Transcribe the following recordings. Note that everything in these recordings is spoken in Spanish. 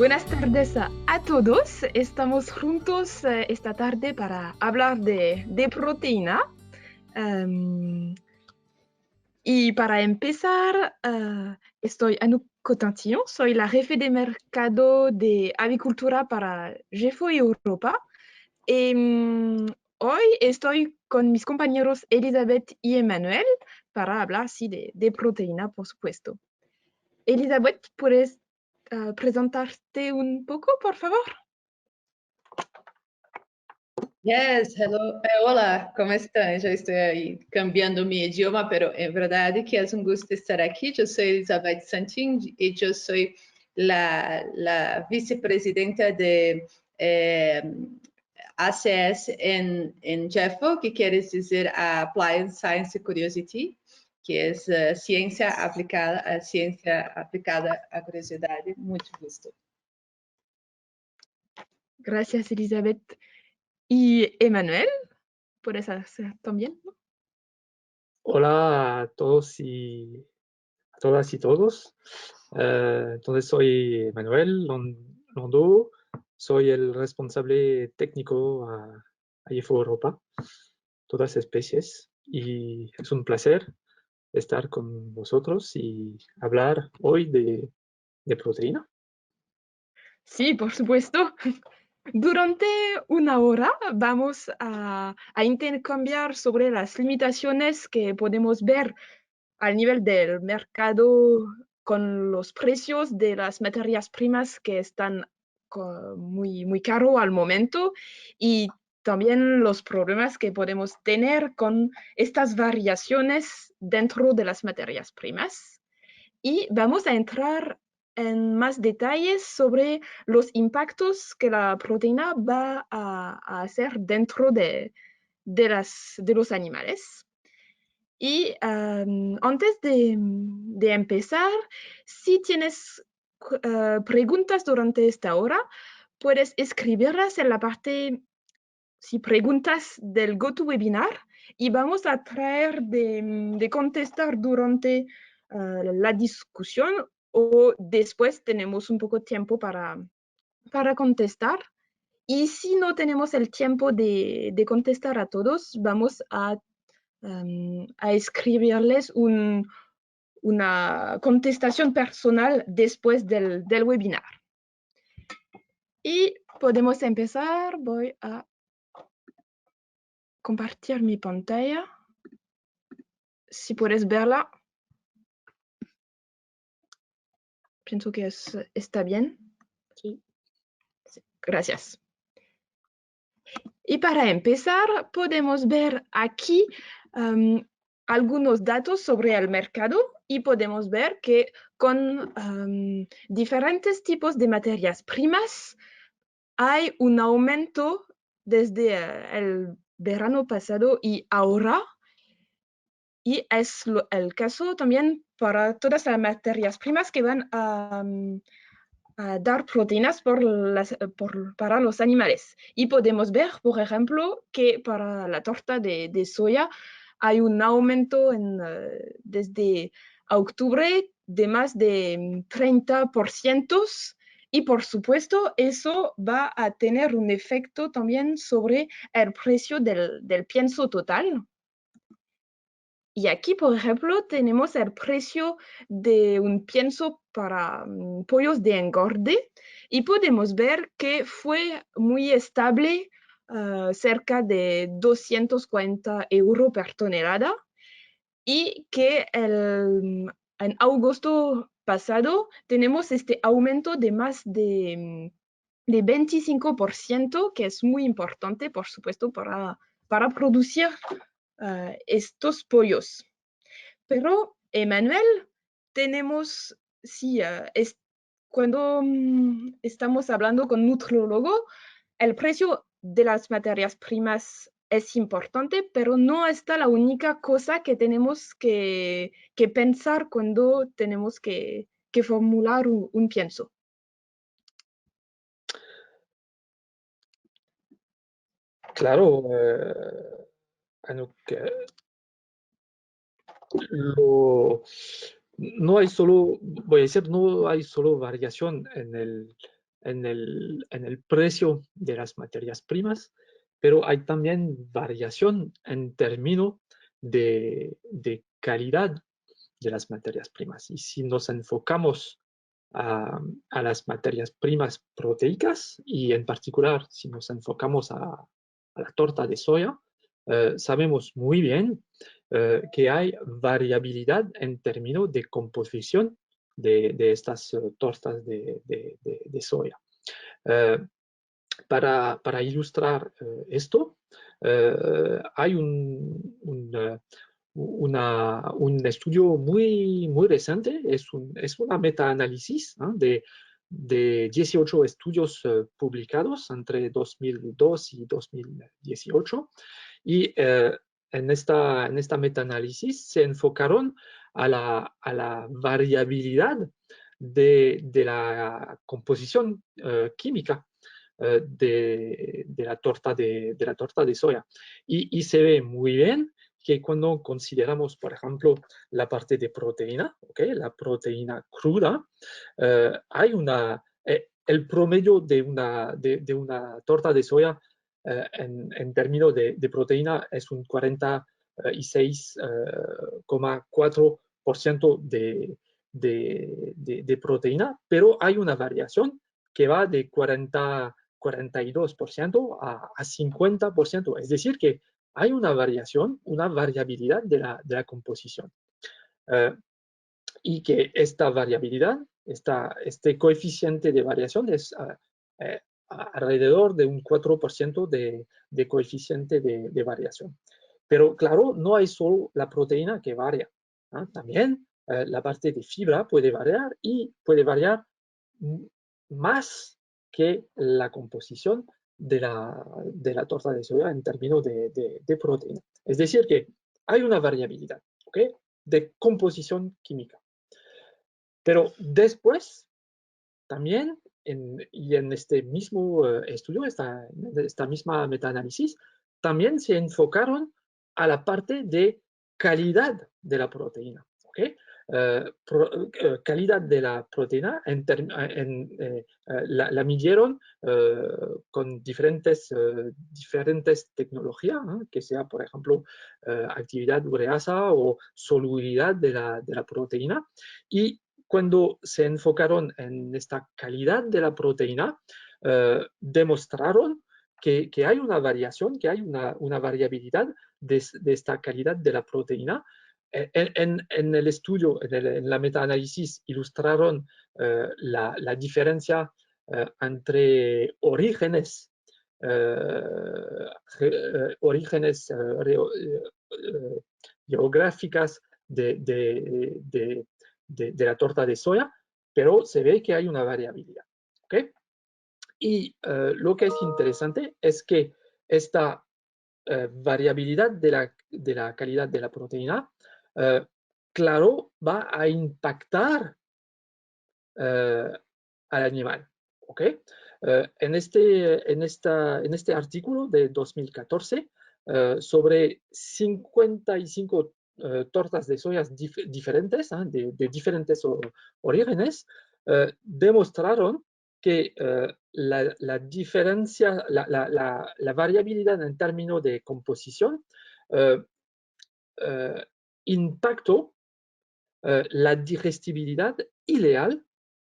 Buenas tardes a todos. Estamos juntos esta tarde para hablar de proteína. Um, y para empezar, estoy Anouk Cotantillon, soy la jefe de mercado de avicultura para GEFO y Europa. Y, hoy estoy con mis compañeros Elizabeth y Emmanuel para hablar sí, de proteína, por supuesto. Elizabeth, ¿puedes presentarte un poco, por favor? Yes, hello. Hola, ¿cómo están? Ya estoy ahí cambiando mi idioma, pero en verdad que es un gusto estar aquí. Yo soy Elizabeth Santín y yo soy la vicepresidenta de ACS en JEFO, que quiere decir Applied Science Curiosity, que es ciencia aplicada a curiosidad. Mucho gusto. Gracias, Elizabeth. Y Emmanuel, ¿puedes hacer también? Hola a todos y a todas y todos. Entonces soy Manuel Londo, soy el responsable técnico a IFO Europa, todas especies, y es un placer estar con vosotros y hablar hoy de proteína. Sí, por supuesto. Durante una hora vamos a intercambiar sobre las limitaciones que podemos ver al nivel del mercado con los precios de las materias primas que están muy caro al momento y también los problemas que podemos tener con estas variaciones dentro de las materias primas. Y vamos a entrar en más detalles sobre los impactos que la proteína va a hacer dentro de los animales. Y antes de empezar, si tienes preguntas durante esta hora, puedes escribirlas en la parte, si preguntas del GoToWebinar, y vamos a tratar de contestar durante la discusión o después tenemos un poco de tiempo para contestar. Y si no tenemos el tiempo de contestar a todos, vamos a escribirles una contestación personal después del webinar. Y podemos empezar. Voy a compartir mi pantalla. Si puedes verla. Pienso que está bien. Sí. Sí, gracias. Y para empezar, podemos ver aquí algunos datos sobre el mercado y podemos ver que con diferentes tipos de materias primas hay un aumento desde el verano pasado y ahora. Y es el caso también para todas las materias primas que van a dar proteínas para los animales. Y podemos ver, por ejemplo, que para la torta de soya hay un aumento desde octubre de más de 30%. Y por supuesto, eso va a tener un efecto también sobre el precio del pienso total. Y aquí, por ejemplo, tenemos el precio de un pienso para pollos de engorde y podemos ver que fue muy estable, cerca de 240 € por tonelada, y que en agosto pasado tenemos este aumento de más de 25%, que es muy importante, por supuesto, para producir estos pollos. Pero, Emmanuel, tenemos, sí, cuando estamos hablando con nutriólogo, el precio de las materias primas es importante, pero no está la única cosa que tenemos que pensar cuando tenemos que formular un pienso. Claro, Anouk, no hay solo, voy a decir, no hay solo variación en el en el precio de las materias primas, pero hay también variación en términos de calidad de las materias primas. Y si nos enfocamos a las materias primas proteicas y en particular si nos enfocamos a la torta de soya, sabemos muy bien que hay variabilidad en términos de composición de estas tortas de soya. Para ilustrar esto, hay un estudio muy reciente, es una metaanálisis, ¿no? de 18 estudios publicados entre 2002 y 2018. Y en esta metaanálisis se enfocaron a la variabilidad de la composición química de la torta de soya. Y se ve muy bien que cuando consideramos, por ejemplo, la parte de proteína, ¿okay? La proteína cruda, hay el promedio de una torta de soya en términos de proteína es un 46,4% de proteína, pero hay una variación que va de 42% a 50%. Es decir, que hay una variación, una variabilidad de la composición. Y que esta variabilidad, este coeficiente de variación es alrededor de un 4% de coeficiente de variación. Pero claro, no hay solo la proteína que varía, ¿no? También la parte de fibra puede variar y puede variar más que la composición de la torta de soya en términos de proteína. Es decir, que hay una variabilidad, ¿ok? De composición química. Pero después, también, y en este mismo estudio, esta misma metaanálisis, también se enfocaron a la parte de calidad de la proteína. ¿Okay? Calidad de la proteína la midieron con diferentes tecnologías, ¿no? Que sea, por ejemplo, actividad ureasa o solubilidad de la proteína. Y cuando se enfocaron en esta calidad de la proteína, demostraron que hay una variación, que hay una variabilidad de esta calidad de la proteína. En el estudio, en la metaanálisis, ilustraron la diferencia entre orígenes geográficas de la torta de soya, pero se ve que hay una variabilidad. ¿Okay? Y lo que es interesante es que esta variabilidad de la calidad de la proteína, claro, va a impactar al animal. ¿Okay? En este artículo de 2014, sobre 55 tortas de soya diferentes, de diferentes orígenes, demostraron que la diferencia, la variabilidad en términos de composición impactó la digestibilidad ideal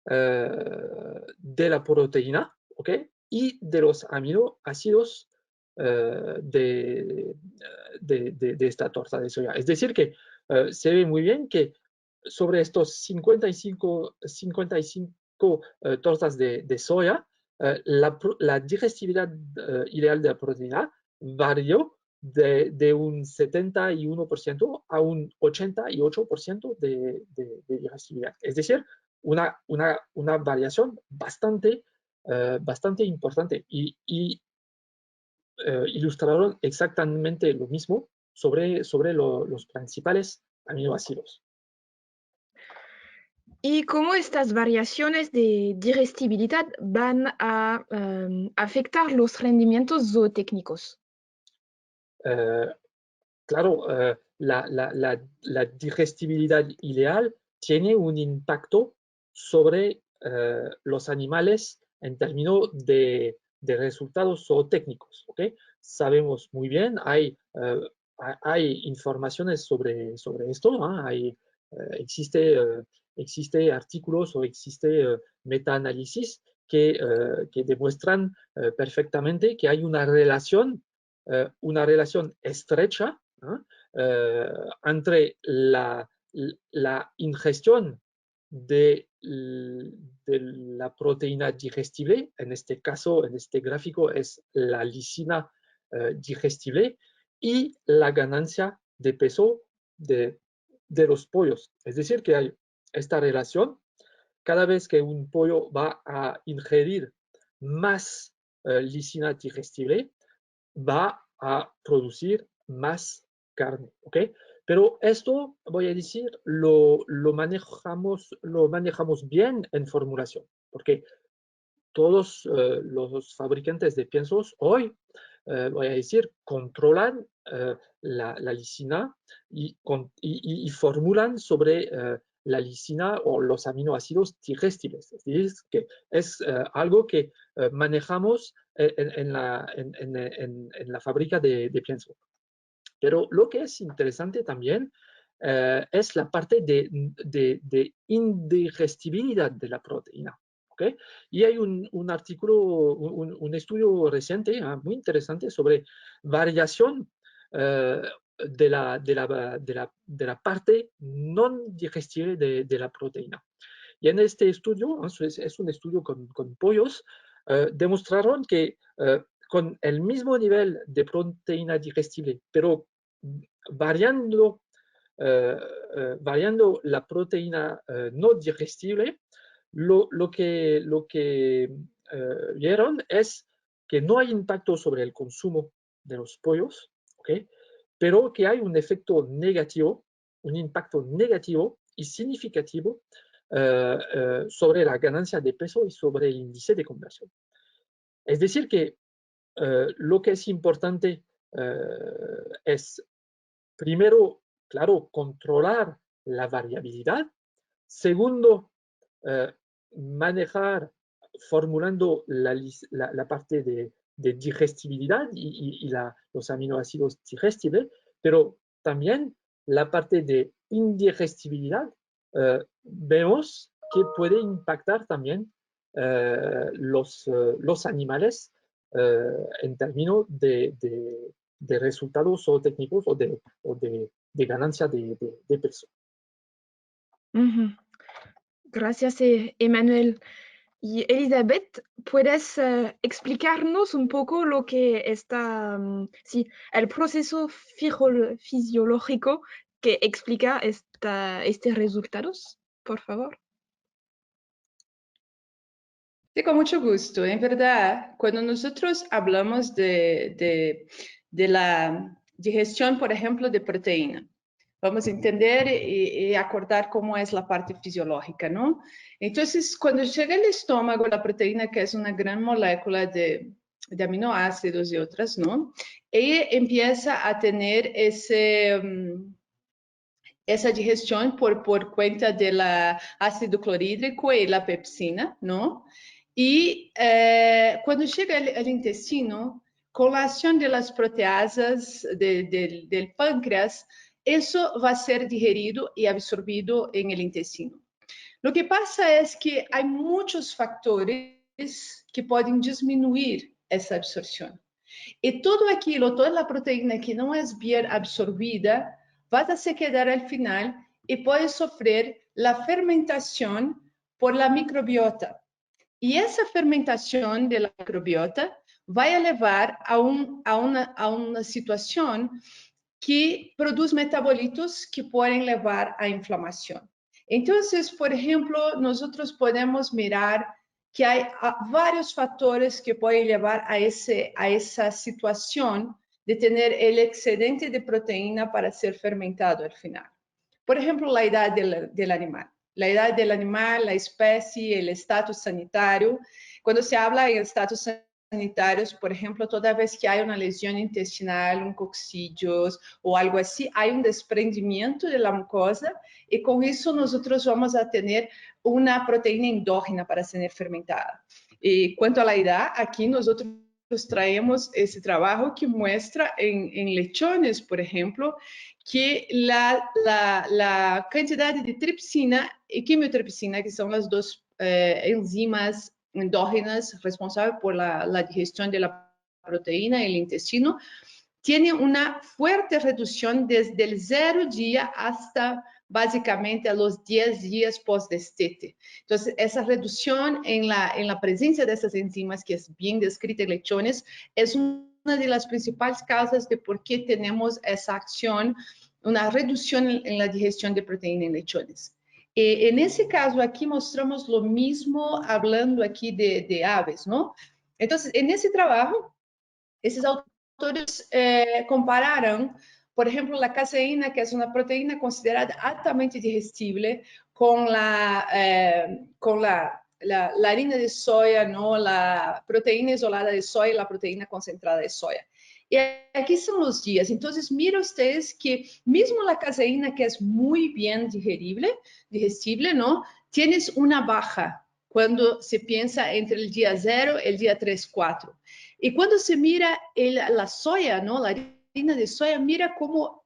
de la proteína, ¿okay? Y de los aminoácidos de esta torta de soya. Es decir, que se ve muy bien que sobre estos 55 tortas de soya, la digestibilidad ideal de la proteína varió de un 71% a un 88% de digestibilidad. Es decir, una variación bastante importante y ilustraron exactamente lo mismo sobre los principales aminoácidos. ¿Y cómo estas variaciones de digestibilidad van a afectar los rendimientos zootécnicos? Claro, la digestibilidad ideal tiene un impacto sobre los animales en términos de resultados zootécnicos, ¿ok? Sabemos muy bien, hay informaciones sobre esto, ¿no? Existe artículos o existe metaanálisis que demuestran perfectamente que hay una relación estrecha, ¿no? Entre la ingestión de la proteína digestible, en este caso, en este gráfico, es la lisina digestible, y la ganancia de peso de los pollos. Es decir, que hay esta relación. Cada vez que un pollo va a ingerir más lisina digestible, va a producir más carne, ¿ok? Pero esto, voy a decir, lo manejamos bien en formulación, porque todos los fabricantes de piensos hoy, voy a decir, controlan la lisina y formulan sobre la lisina o los aminoácidos digestibles. Es decir, que es algo que manejamos en la fábrica de pienso. Pero lo que es interesante también es la parte de indigestibilidad de la proteína. ¿Okay? Y hay un artículo, un estudio reciente muy interesante sobre variación de la parte no digestible de la proteína. Y en este estudio, es un estudio con pollos, demostraron que con el mismo nivel de proteína digestible, pero variando la proteína no digestible, lo que vieron es que no hay impacto sobre el consumo de los pollos, ¿okay? Pero que hay un efecto negativo, un impacto negativo y significativo sobre la ganancia de peso y sobre el índice de conversión. Es decir, que lo que es importante es, primero, claro, controlar la variabilidad. Segundo, manejar, formulando la parte de digestibilidad y los aminoácidos digestibles, pero también la parte de indigestibilidad, vemos que puede impactar también los animales en términos de resultados zootécnicos o de ganancia de peso. Gracias, Emmanuel. Y Elizabeth, ¿puedes explicarnos un poco lo que está, sí, el proceso fisiológico que explica estos resultados, por favor? Sí, con mucho gusto. En verdad, cuando nosotros hablamos de la digestión, por ejemplo, de proteína, vamos a entender y acordar cómo es la parte fisiológica, ¿no? Entonces, cuando llega al estómago, la proteína, que es una gran molécula de aminoácidos y otras, ¿no? Ella empieza a tener esa digestión por cuenta del ácido clorhídrico y la pepsina, ¿no? Y cuando llega al intestino, con la acción de las proteasas del páncreas, eso va a ser digerido y absorbido en el intestino. Lo que pasa es que hay muchos factores que pueden disminuir esa absorción. Y todo aquilo, toda la proteína que no es bien absorbida, va a se quedar al final y puede sufrir la fermentación por la microbiota. Y esa fermentación de la microbiota va a llevar a una situación que produce metabolitos que pueden llevar a inflamación. Entonces, por ejemplo, nosotros podemos mirar que hay varios factores que pueden llevar a esa situación de tener el excedente de proteína para ser fermentado al final. Por ejemplo, la edad del animal. La edad del animal, la especie, el estatus sanitario. Cuando se habla en estatus sanitarios, por ejemplo, toda vez que hay una lesión intestinal, un coccidiosis o algo así, hay un desprendimiento de la mucosa y con eso nosotros vamos a tener una proteína endógena para ser fermentada. Y cuanto a la edad, aquí nosotros traemos ese trabajo que muestra en lechones, por ejemplo, que la cantidad de tripsina y quimiotripsina, que son las dos enzimas endógenas responsables por la digestión de la proteína en el intestino, tiene una fuerte reducción desde el 0 día hasta básicamente a los 10 días post-destete. Entonces, esa reducción en la presencia de esas enzimas, que es bien descrita en lechones, es una de las principales causas de por qué tenemos esa acción, una reducción en la digestión de proteína en lechones. En ese caso, aquí mostramos lo mismo hablando aquí de aves, ¿no? Entonces, en ese trabajo, esos autores compararon, por ejemplo, la caseína, que es una proteína considerada altamente digestible, con la harina de soya, ¿no? La proteína isolada de soya y la proteína concentrada de soya. Y aquí son los días. Entonces, mira ustedes que mismo la caseína, que es muy bien digestible, ¿no? Tienes una baja cuando se piensa entre el día 0 y el día 3, 4. Y cuando se mira la soya, ¿no? La harina de soya, mira cómo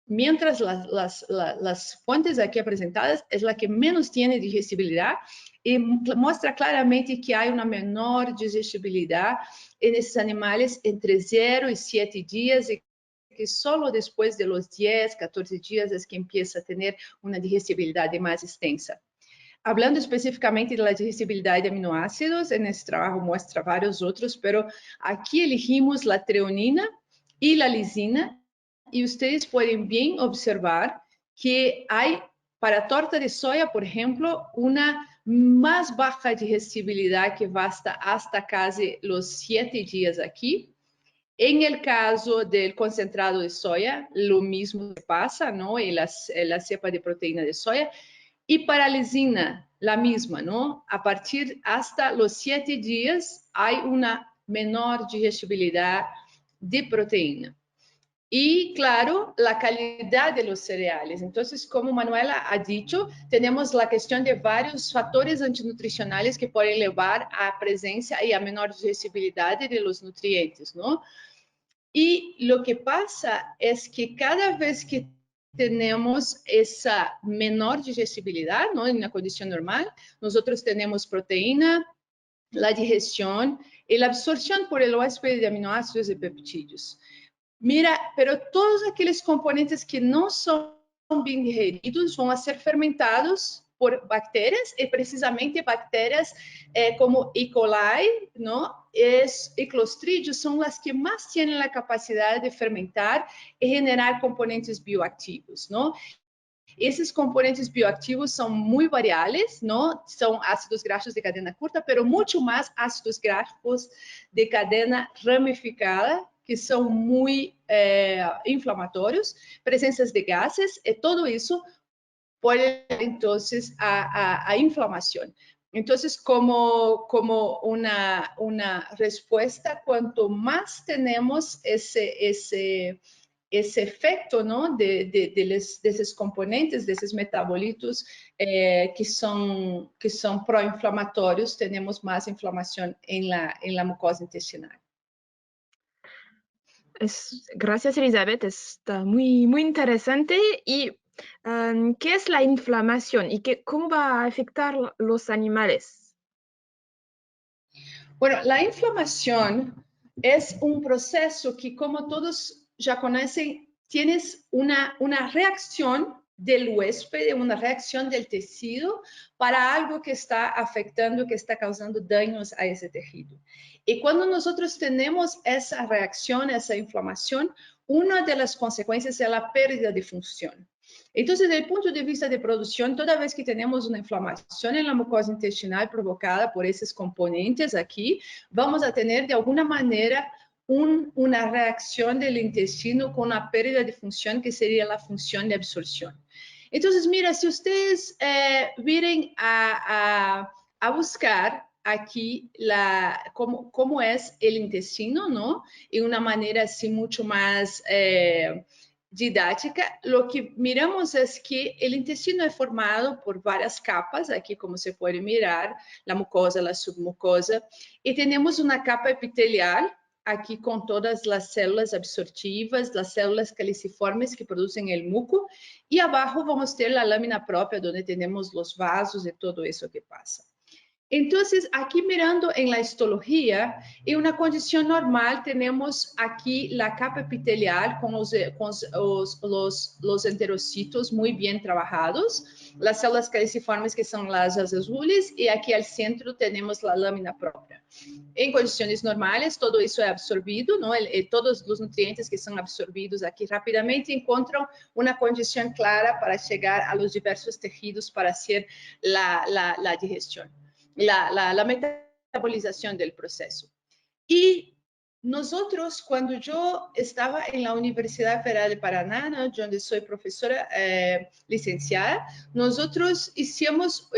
mientras las fuentes aquí presentadas es la que menos tiene digestibilidad y muestra claramente que hay una menor digestibilidad en estos animales entre 0 y 7 días y que solo después de los 10, 14 días es que empieza a tener una digestibilidad más extensa. Hablando específicamente de la digestibilidad de aminoácidos, en este trabajo muestra varios otros, pero aquí elegimos la treonina y la lisina, y ustedes pueden bien observar que hay para torta de soya, por ejemplo, una más baja digestibilidad que va hasta casi los 7 días aquí. En el caso del concentrado de soya, lo mismo pasa, ¿no? En la cepa de proteína de soya. Y para lisina, la misma, ¿no? A partir hasta los 7 días hay una menor digestibilidad de proteína. Y claro, la calidad de los cereales. Entonces, como Manuela ha dicho, tenemos la cuestión de varios factores antinutricionales que pueden llevar a presencia y a menor digestibilidad de los nutrientes, ¿no? Y lo que pasa es que cada vez que tenemos esa menor digestibilidad, ¿no? En una condición normal, nosotros tenemos proteína, la digestión y la absorción por el huésped de aminoácidos y peptídeos. Mira, pero todos aquellos componentes que no son bien digeridos van a ser fermentados por bacterias y precisamente bacterias como E. coli, ¿no? Y Clostridium son las que más tienen la capacidad de fermentar y generar componentes bioactivos, ¿no? Esses componentes bioactivos são muito variáveis, não? São ácidos graxos de cadena curta, pero muito mais ácidos graxos de cadena ramificada, que são muito inflamatórios, presenças de gases, e tudo isso pode, então, a inflamação. Então, como uma resposta, quanto mais temos esse efecto, ¿no? de esos componentes, de esos metabolitos que son proinflamatorios, tenemos más inflamación en la mucosa intestinal. Gracias, Elizabeth. Está muy, muy interesante. ¿Y qué es la inflamación y cómo va a afectar los animales? Bueno, la inflamación es un proceso que, como todos ya conocen, tienes una reacción del huésped, una reacción del tejido para algo que está afectando, que está causando daños a ese tejido. Y cuando nosotros tenemos esa reacción, esa inflamación, una de las consecuencias es la pérdida de función. Entonces, desde el punto de vista de producción, toda vez que tenemos una inflamación en la mucosa intestinal provocada por esos componentes aquí, vamos a tener de alguna manera una reacción del intestino con una pérdida de función que sería la función de absorción. Entonces, mira, si ustedes vienen a buscar aquí cómo es el intestino, ¿no? En una manera así mucho más didática, lo que miramos es que el intestino es formado por varias capas, aquí como se puede mirar, la mucosa, la submucosa, y tenemos una capa epitelial, aquí con todas las células absortivas, las células caliciformes que producen el muco, y abajo vamos a tener la lámina propia, donde tenemos los vasos y todo eso que pasa. Entonces, aquí mirando en la histología, en una condición normal tenemos aquí la capa epitelial con los enterocitos muy bien trabajados, las células caliciformes que son las azules, y aquí al centro tenemos la lámina propia. En condiciones normales, todo eso es absorbido, ¿no? Todos los nutrientes que son absorbidos aquí rápidamente encuentran una condición clara para llegar a los diversos tejidos para hacer la digestión. La metabolización del proceso. Y nosotros, cuando yo estaba en la Universidad Federal de Paraná, ¿no? Donde soy profesora licenciada, nosotros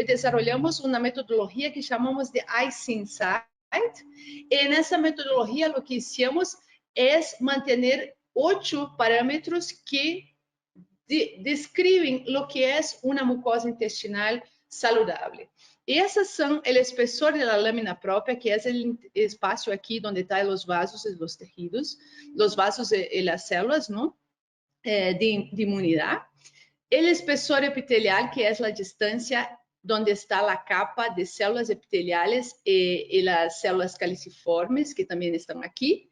desarrollamos una metodología que llamamos de ICINSIGHT. En esa metodología lo que hicimos es mantener 8 parámetros que describen lo que es una mucosa intestinal saludable. Y esos son el espesor de la lámina propia, que es el espacio aquí donde están los vasos y los tejidos, los vasos y las células, ¿no? de inmunidad. El espesor epitelial, que es la distancia donde está la capa de células epiteliales y las células caliciformes, que también están aquí.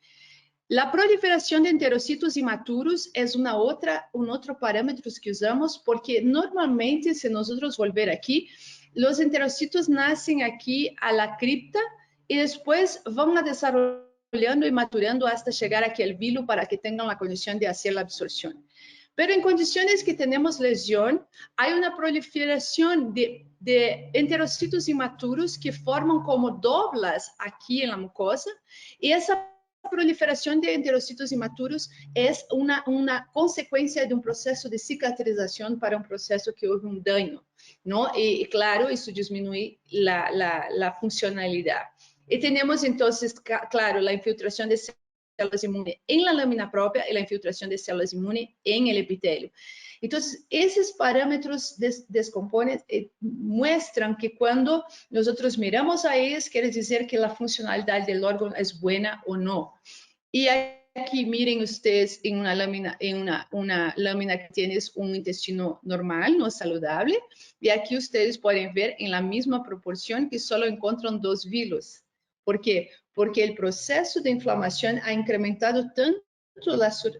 La proliferación de enterocitos inmaturos es un otro parámetro que usamos, porque normalmente, si nosotros volver aquí, los enterocitos nacen aquí a la cripta y después van a desarrollando y maturando hasta llegar aquí al vilo para que tengan la condición de hacer la absorción. Pero en condiciones que tenemos lesión, hay una proliferación de enterocitos inmaturos que forman como doblas aquí en la mucosa, y esa proliferación de enterocitos inmaturos es una consecuencia de un proceso de cicatrización para un proceso que hubo un daño, ¿no? Y claro, eso disminuye la funcionalidad. Y tenemos entonces, claro, la infiltración de células inmunes en la lámina propia y la infiltración de células inmunes en el epitelio. Entonces, esos parámetros descomponen, muestran que cuando nosotros miramos a ellos, quiere decir que la funcionalidad del órgano es buena o no. Y aquí miren ustedes en una lámina, una lámina que tiene un intestino normal, no saludable, y aquí ustedes pueden ver en la misma proporción que solo encuentran 2 vilos. ¿Por qué? Porque el proceso de inflamación ha incrementado tanto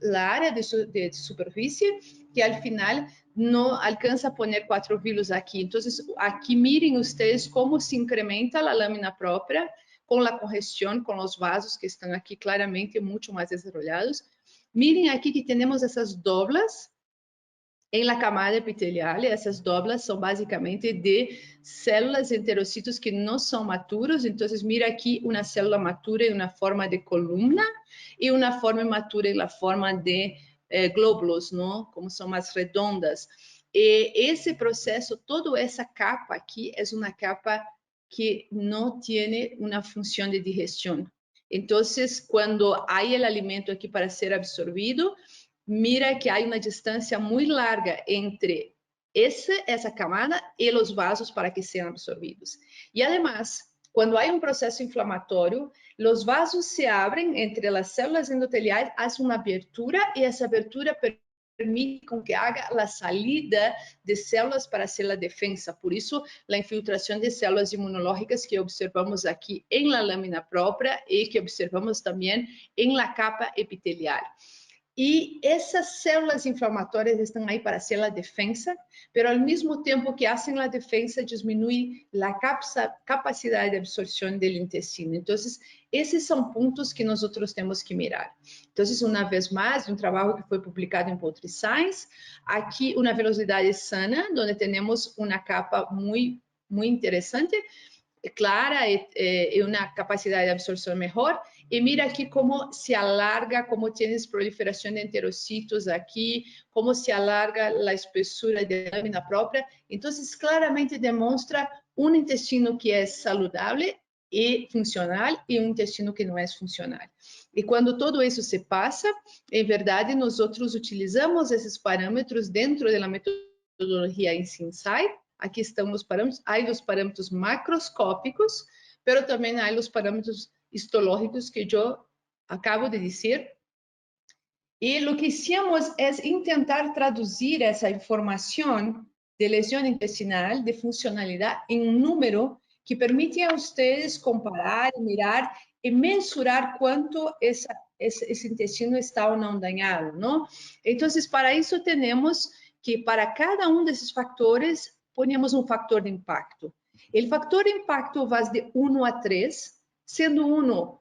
la área de superficie que al final no alcanza a poner 4 vilos aquí. Entonces, aquí miren ustedes cómo se incrementa la lámina propia con la congestión, con los vasos que están aquí claramente mucho más desarrollados. Miren aquí que tenemos esas doblas en la camada epitelial, y esas doblas son básicamente de células enterocitos que no son maturos. Entonces, mira aquí una célula matura en una forma de columna y una forma matura en la forma de glóbulos, ¿no? Como son más redondas. Ese proceso, toda esa capa aquí es una capa que no tiene una función de digestión. Entonces, cuando hay el alimento aquí para ser absorbido, mira que hay una distancia muy larga entre esa camada y los vasos para que sean absorbidos. Y además, cuando hay un proceso inflamatorio, los vasos se abren entre las células endoteliales, hace una abertura y esa abertura permite que haga la salida de células para hacer la defensa. Por eso, la infiltración de células inmunológicas que observamos aquí en la lámina propia y que observamos también en la capa epitelial. Y esas células inflamatorias están ahí para hacer la defensa, pero al mismo tiempo que hacen la defensa, disminuye la capacidad de absorción del intestino. Entonces, esos son puntos que nosotros tenemos que mirar. Entonces, una vez más, un trabajo que fue publicado en Poultry Science, aquí una velocidad sana, donde tenemos una capa muy interesante, clara y una capacidad de absorción mejor. Y mira aquí cómo se alarga, cómo tienes proliferación de enterocitos aquí, cómo se alarga la espesura de la lámina propia. Entonces, claramente demuestra un intestino que es saludable y funcional y un intestino que no es funcional. E quando todo isso se passa, em verdade, nós utilizamos esses parâmetros dentro da metodologia InSight. Aqui estão os parâmetros. Há os parâmetros macroscópicos, mas também há os parâmetros histológicos que eu acabo de dizer. E o que hicimos é tentar traduzir essa informação de lesão intestinal, de funcionalidade, em número que permite a vocês comparar, mirar e mensurar quanto esse intestino está ou não dañado, não? Então, para isso, temos que, para cada desses fatores, ponemos um fator de impacto. O fator de impacto vai de 1 a 3, sendo 1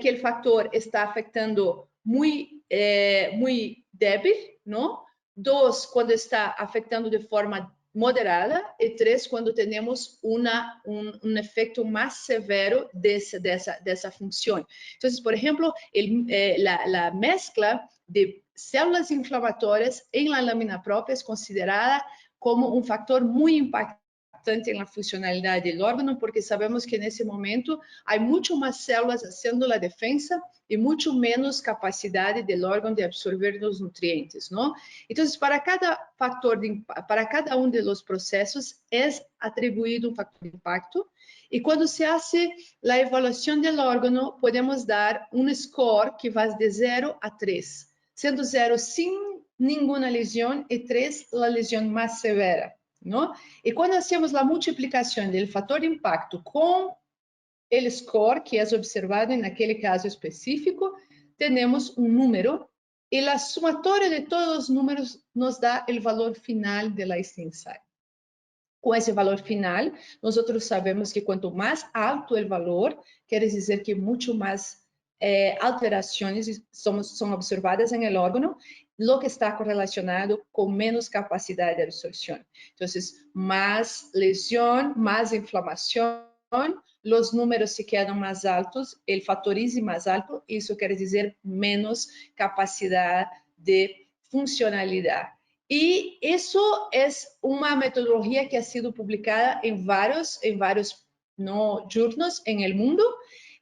que o fator está afetando muito débil, não? 2, quando está afetando de forma moderada, e 3, quando temos um efeito mais severo dessa função. Então, por exemplo, a mescla de células inflamatórias em la lâmina própria é considerada como um fator muito impactante na funcionalidade do órgão, porque sabemos que nesse momento há muito mais células fazendo a defesa e muito menos capacidade do órgão de absorver os nutrientes, não? Então, para cada fator, para cada dos processos, é atribuído um fator de impacto, e quando se faz a avaliação do órgão, podemos dar um score que vai de 0 a 3, sendo 0 sem nenhuma lesão e 3 a lesão mais severa, não? E quando hacemos a multiplicação do fator de impacto com o score que é observado naquele caso específico, temos um número, e a somatória de todos os números nos dá o valor final de la InSight. Com esse valor final, nós sabemos que quanto mais alto o valor, quer dizer que muito mais alterações são observadas em el órgão, lo que está correlacionado com menos capacidade de absorção. Então, mais lesão, mais inflamação, os números se quedam mais altos, o fator ISI mais alto, isso quer dizer menos capacidade de funcionalidade. E isso é uma metodologia que ha sido publicada em vários journals em el mundo.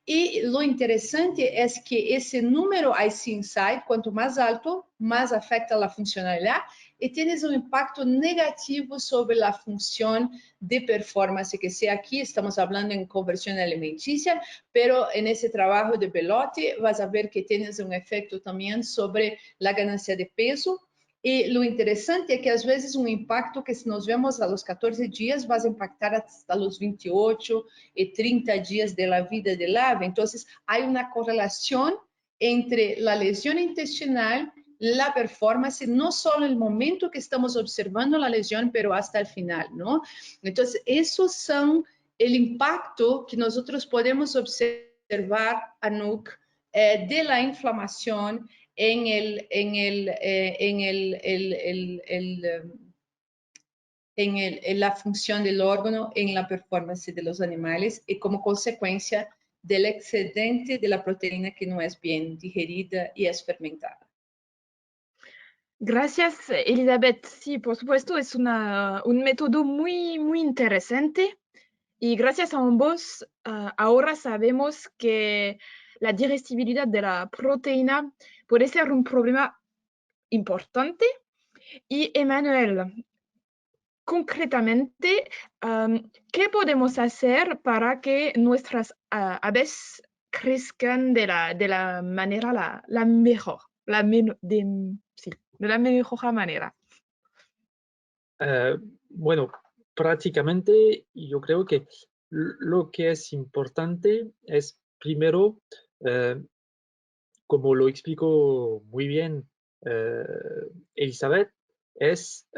E o interessante é que esse número InSight, quanto mais alto, mais afeta a funcionalidade e tem um impacto negativo sobre a função de performance, que se aqui estamos falando em conversão alimentícia, pero nesse trabalho de Bellotti, vas a ver que tem um efeito também sobre a ganância de peso. E o interessante é que, às vezes, um impacto que, se nós vemos a los 14 dias, vai impactar hasta los 28 e 30 dias da vida del ave. Então, há uma correlação entre a lesão intestinal, a performance, não só no momento que estamos observando a lesão, mas até o final, não? Então, esses são o impacto que nós podemos observar, Anouk, de la inflamação en la función del órgano, en la performance de los animales y como consecuencia del excedente de la proteína que no es bien digerida y es fermentada. Gracias, Elizabeth. Sí, por supuesto, es un método muy, muy interesante. Y gracias a ambos, ahora sabemos que la digestibilidad de la proteína puede ser un problema importante. Y Emmanuel, concretamente, ¿qué podemos hacer para que nuestras aves crezcan de la manera la mejor, de la mejor manera? Bueno, prácticamente yo creo que lo que es importante es primero, como lo explico muy bien Elizabeth, es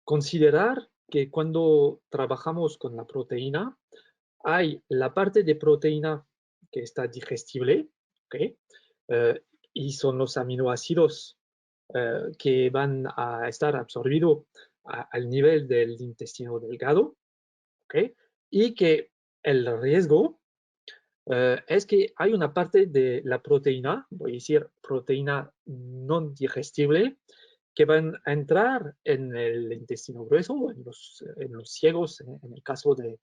considerar que cuando trabajamos con la proteína, hay la parte de proteína que está digestible, ¿okay? Y son los aminoácidos que van a estar absorbidos al nivel del intestino delgado, ¿okay? Y que el riesgo es que hay una parte de la proteína, voy a decir proteína no digestible, que van a entrar en el intestino grueso, en los ciegos, en el caso del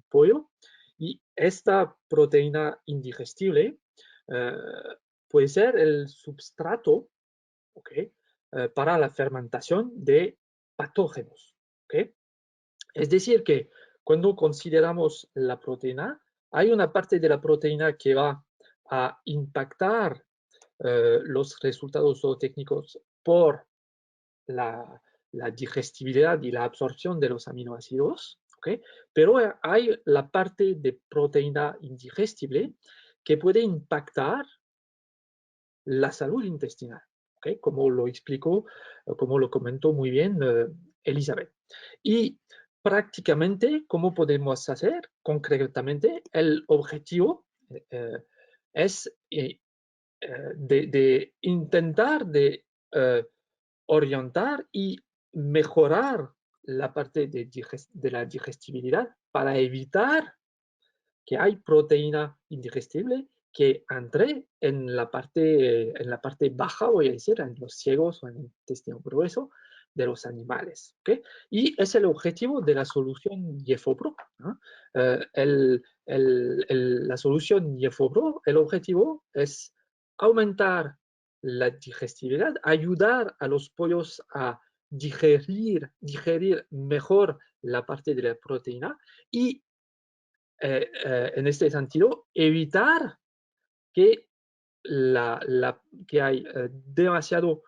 pollo, y esta proteína indigestible puede ser el substrato, ¿okay? Para la fermentación de patógenos, ¿okay? Es decir, que cuando consideramos la proteína, hay una parte de la proteína que va a impactar los resultados zootécnicos por la digestibilidad y la absorción de los aminoácidos, ¿okay? Pero hay la parte de proteína indigestible que puede impactar la salud intestinal, ¿okay? Como lo explicó, como lo comentó muy bien Elizabeth. Y prácticamente, ¿cómo podemos hacer? Concretamente, el objetivo es de intentar de orientar y mejorar la parte de la digestibilidad para evitar que hay proteína indigestible que entre en la parte baja, voy a decir, en los ciegos o en el intestino grueso de los animales. ¿Okay? Y es el objetivo de la solución YEFOPRO, ¿no? La solución YEFOPRO, el objetivo es aumentar la digestibilidad, ayudar a los pollos a digerir mejor la parte de la proteína y en este sentido, evitar que, que hay demasiado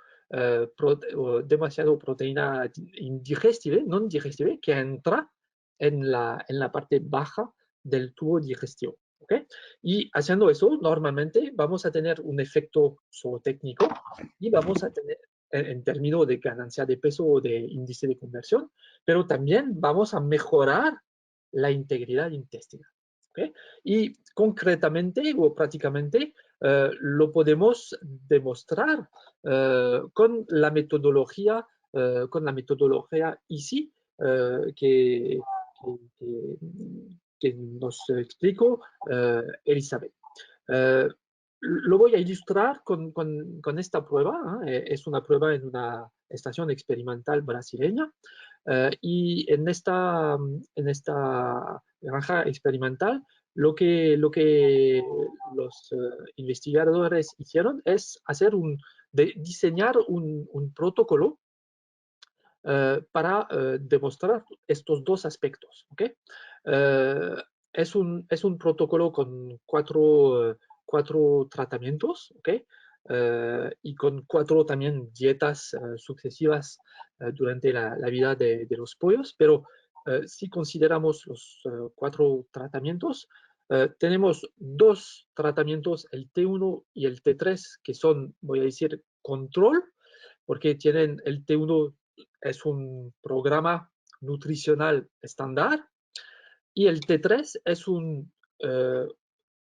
proteína indigestible, no digestible, que entra en la parte baja del tubo digestivo. ¿Okay? Y haciendo eso, normalmente vamos a tener un efecto zootécnico y vamos a tener, en términos de ganancia de peso o de índice de conversión, pero también vamos a mejorar la integridad intestinal. ¿Okay? Y concretamente o prácticamente lo podemos demostrar con la metodología EASY que nos explicó Elizabeth. Lo voy a ilustrar con esta prueba. Es una prueba en una estación experimental brasileña. Y en esta granja experimental, lo que los investigadores hicieron es diseñar un protocolo para demostrar estos dos aspectos. ¿Okay? Es un protocolo con cuatro tratamientos, ¿okay? Y con 4 también dietas sucesivas durante la vida de los pollos, pero si consideramos los 4 tratamientos, tenemos 2 tratamientos, el T1 y el T3, que son, voy a decir, control, porque tienen el T1 es un programa nutricional estándar y el T3 es un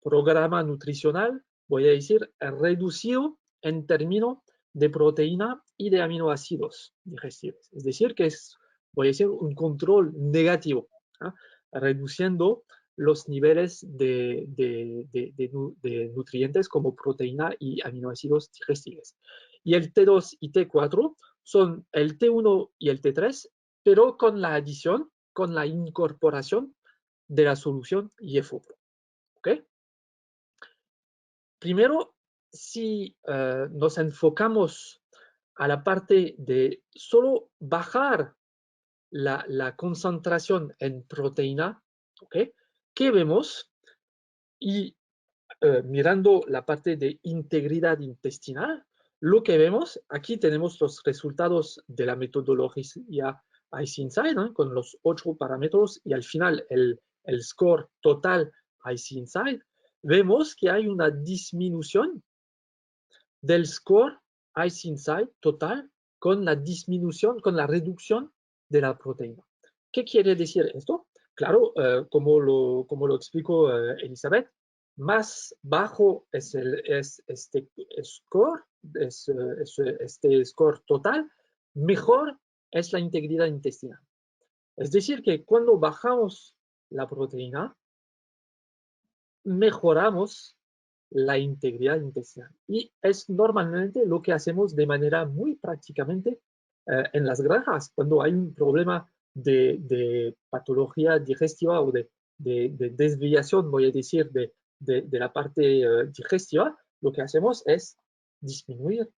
programa nutricional, voy a decir, reducido en términos de proteína y de aminoácidos digestibles. Es decir, que es, voy a decir, un control negativo, ¿eh? Reduciendo los niveles de nutrientes como proteína y aminoácidos digestibles. Y el T2 y T4 son el T1 y el T3, pero con la adición, con la incorporación de la solución YEFOPRO. ¿Okay? Primero, si nos enfocamos a la parte de solo bajar la concentración en proteína, ¿okay? ¿Qué vemos? Y mirando la parte de integridad intestinal, lo que vemos, aquí tenemos los resultados de la metodología IC-Inside, ¿no? Con los 8 parámetros y al final el score total IC-Inside, vemos que hay una disminución del score IC-Inside total con la disminución, con la reducción de la proteína. ¿Qué quiere decir esto? Claro, como lo explicó Elizabeth, más bajo es este score, este score total, mejor es la integridad intestinal. Es decir, que cuando bajamos la proteína, mejoramos la integridad intestinal. Y es normalmente lo que hacemos de manera muy prácticamente en las granjas, cuando hay un problema de patología digestiva o de desviación, voy a decir, de la parte digestiva, lo que hacemos es disminuir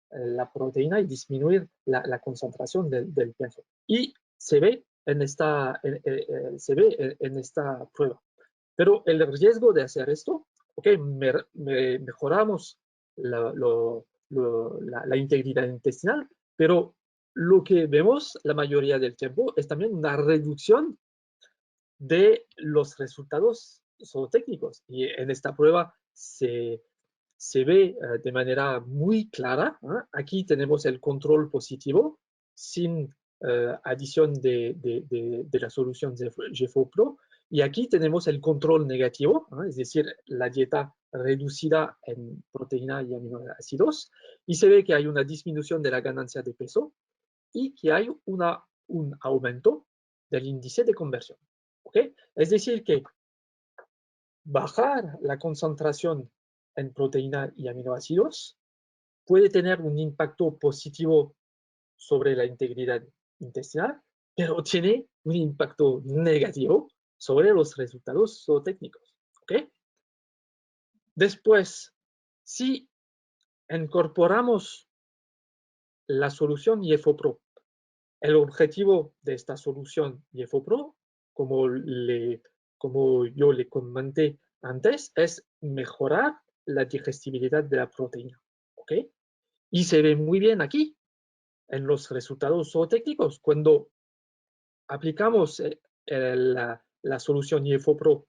la proteína y disminuir la concentración del peso. Y se ve en esta prueba. Pero el riesgo de hacer esto, mejoramos la integridad intestinal, pero lo que vemos la mayoría del tiempo es también una reducción de los resultados zootécnicos. Y en esta prueba se ve de manera muy clara. Aquí tenemos el control positivo sin adición de la solución GFOPRO. Y aquí tenemos el control negativo, es decir, la dieta reducida en proteína y aminoácidos. Y se ve que hay una disminución de la ganancia de peso y que hay un aumento del índice de conversión. Es decir, que bajar la concentración en proteína y aminoácidos puede tener un impacto positivo sobre la integridad intestinal, pero tiene un impacto negativo sobre los resultados zootécnicos. Después, si incorporamos la solución IFOPRO, el objetivo de esta solución IFOPRO, como yo le comenté antes, es mejorar la digestibilidad de la proteína. Y se ve muy bien aquí, en los resultados zootécnicos, cuando aplicamos la solución IFOPRO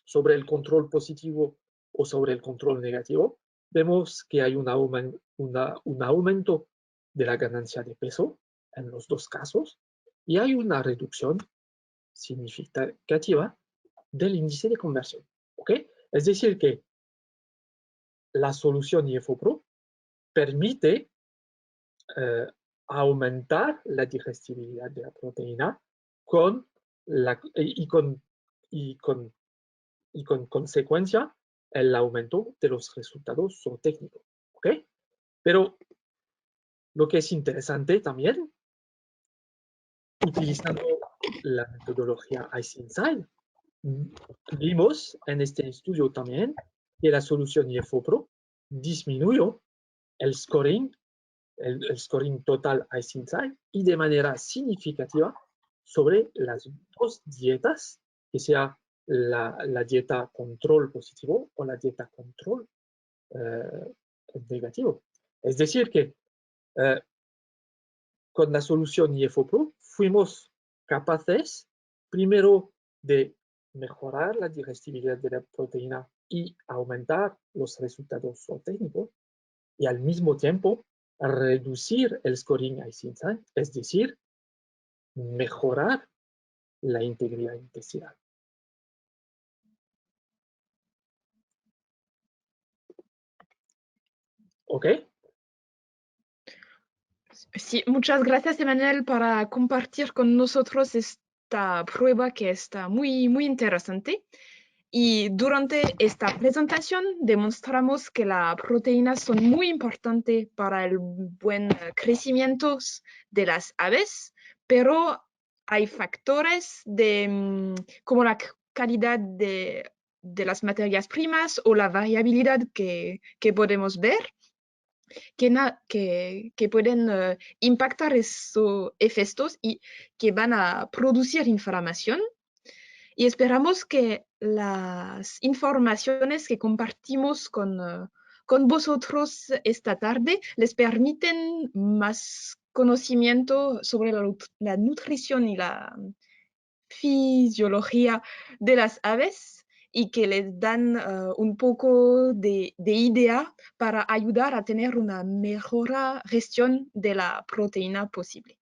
sobre el control positivo o sobre el control negativo, vemos que hay un aumento de la ganancia de peso en los dos casos y hay una reducción significativa del índice de conversión. Es decir, que la solución IFOPRO permite aumentar la digestibilidad de la proteína y con consecuencia el aumento de los resultados zootécnicos. Pero lo que es interesante también, utilizando la metodología ICINSIDE, vimos en este estudio también que la solución IFOPRO disminuyó el scoring total ICINSIDE y de manera significativa sobre las dos dietas, que sea la dieta control positivo o la dieta control negativo. Es decir, que con la solución IFOPRO fuimos capaces primero de mejorar la digestibilidad de la proteína y aumentar los resultados zootécnicos y al mismo tiempo reducir el scoring ICINSIDE, es decir, mejorar la integridad intestinal. Sí, muchas gracias, Emanuel, para compartir con nosotros esta prueba que está muy, muy interesante. Y durante esta presentación demostramos que las proteínas son muy importantes para el buen crecimiento de las aves, pero hay factores como la calidad de las materias primas o la variabilidad que podemos ver que pueden impactar esos efectos y que van a producir inflamación. Y esperamos que las informaciones que compartimos con vosotros esta tarde les permiten más conocimiento sobre la nutrición y la fisiología de las aves y que les dan un poco de idea para ayudar a tener una mejor gestión de la proteína posible.